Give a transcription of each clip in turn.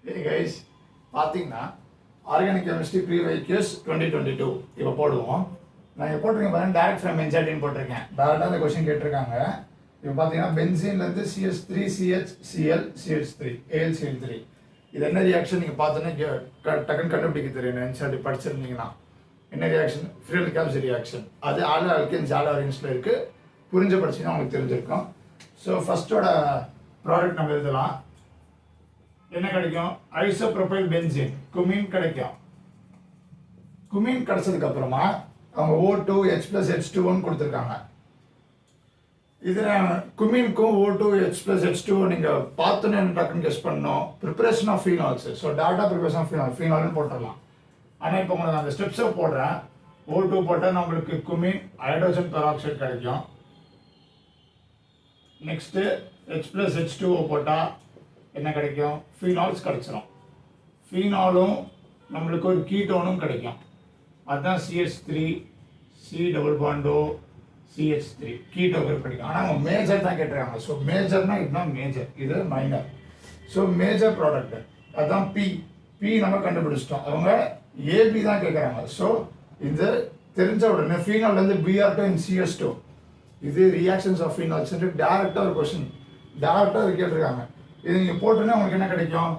Hey guys, பார்த்தீங்கன்னா organic chemistry ப்ரீவைக்யூஸ் 2022 இப்போ போடுவோம். நான் இப்போ போட்டிருக்கேன் பாருங்க, டைரக்ட் ஃப்ரம் என்சைடின்னு போட்டிருக்கேன். டேரெக்டாக அந்த கொஸ்டின் கேட்டிருக்காங்க. இப்போ பார்த்தீங்கன்னா பென்சீன்லேருந்து CH3 CH Cl CH3 AlCl3 இது என்ன ரியாக்ஷன் நீங்கள் பார்த்தோன்னே டக்குன்னு கண்டுபிடிக்க தெரியும். என்சைடி படிச்சிருந்தீங்கன்னா என்ன ரியாக்ஷன்? Free radicals reaction. அது ஆல் ஆல்கேன்ஸ் ஆல் ஆரேன்ஸில் இருக்குது. புரிஞ்ச படிச்சிங்கன்னா உங்களுக்கு தெரிஞ்சிருக்கும். ஸோ ஃபஸ்ட்டோட ப்ராடக்ட் நம்ம எழுதலாம். என்ன கிடைக்கும்? ஐசோப்ரோபைல் பென்சீன் குமின் கிடைக்கும். குமின் கிடைச்சதுக்கு அப்புறமா அவங்க O2 H+H2O கொடுத்துருக்காங்க. இதில் குமினுக்கும் O2 H+H2O நீங்கள் பார்த்தோன்னே டக்குன்னு கெஸ் பண்ணணும். Preparation of finals. So data preparation of ஃபீனால்னு போட்டுடலாம். ஆனால் இப்போ உங்களுக்கு அந்த ஸ்டெப்ஸை போடுறேன். O2 போட்டால் நம்மளுக்கு குமின் ஹைட்ரோஜன் பெராக்சைடு கிடைக்கும். நெக்ஸ்ட்டு H+H2O போட்டால் என்ன கிடைக்கும்? ஃபீனால்ஸ் கிடைச்சிடும். ஃபீனாலும் நம்மளுக்கு ஒரு கீட்டோனும் கிடைக்கும். அதுதான் CH3 C டபுள் பாண்டோ CH3 கீட்டோ குரூப் கிடைக்கும். ஆனால் அவங்க மேஜர் தான் கேட்டிருக்காங்க. ஸோ மேஜர்னா இதுதான் மேஜர், இது மைனர். ஸோ மேஜர் ப்ராடக்ட் அதுதான் பி நம்ம கண்டுபிடிச்சிட்டோம். அவங்க AB தான் கேட்குறாங்க. ஸோ இது தெரிஞ்ச உடனே ஃபீனால்லேருந்து Br2 and CH2 இது ரியாக்ஷன்ஸ் ஆஃப் ஃபீனால்ஸ் டேரெக்டாக ஒரு கொஸ்டின் டேரெக்டாக கேட்டிருக்காங்க. இது நீங்கள் போட்டோன்னே உங்களுக்கு என்ன கிடைக்கும்?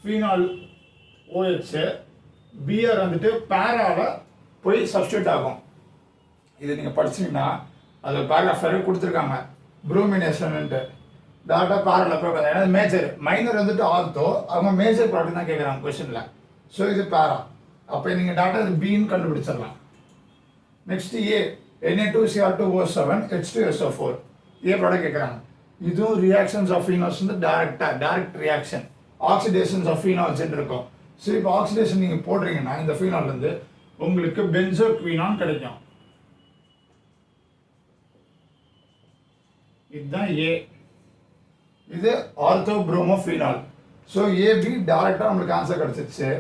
ஃபீனால் OH Br வந்துட்டு பேராவில் போய் சப்ஸ்டியூட் ஆகும். இது நீங்கள் படிச்சிங்கன்னா அது பேராஃபரே கொடுத்துருக்காங்க ப்ரூமினேஷன்ட்டு டேரெக்டாக பேராவில் போய். ஏன்னா மேஜர் மைனர் வந்துட்டு ஆல்த்தோ அவங்க மேஜர் ப்ராடக்ட் தான் கேட்குறாங்க கொஸ்டினில். ஸோ இது பேரா. அப்போ நீங்கள் டேரெக்டாக இது பின்னு கண்டுபிடிச்சிடலாம். நெக்ஸ்ட் Na2Cr2O7 H2SO4 ஏ ப்ராடக்ட் கேட்குறாங்க. இதுவும் ரியாக்ஷன்ஸ் ஆஃப் ஃபீனால்ஸ் வந்து direct reaction oxidations of phenols இருக்கும். ஸோ இப்போ ஆக்சிடேஷன் நீங்கள் போடுறீங்கன்னா இந்த ஃபீனால்லேருந்து உங்களுக்கு பென்சோக்வினான் கிடைக்கும். இதுதான் ஏ. இது ஆர்த்தோ புரோமோஃபீனால். ஸோ AB டேரெக்டாக நம்மளுக்கு ஆன்சர் கிடச்சிருச்சு.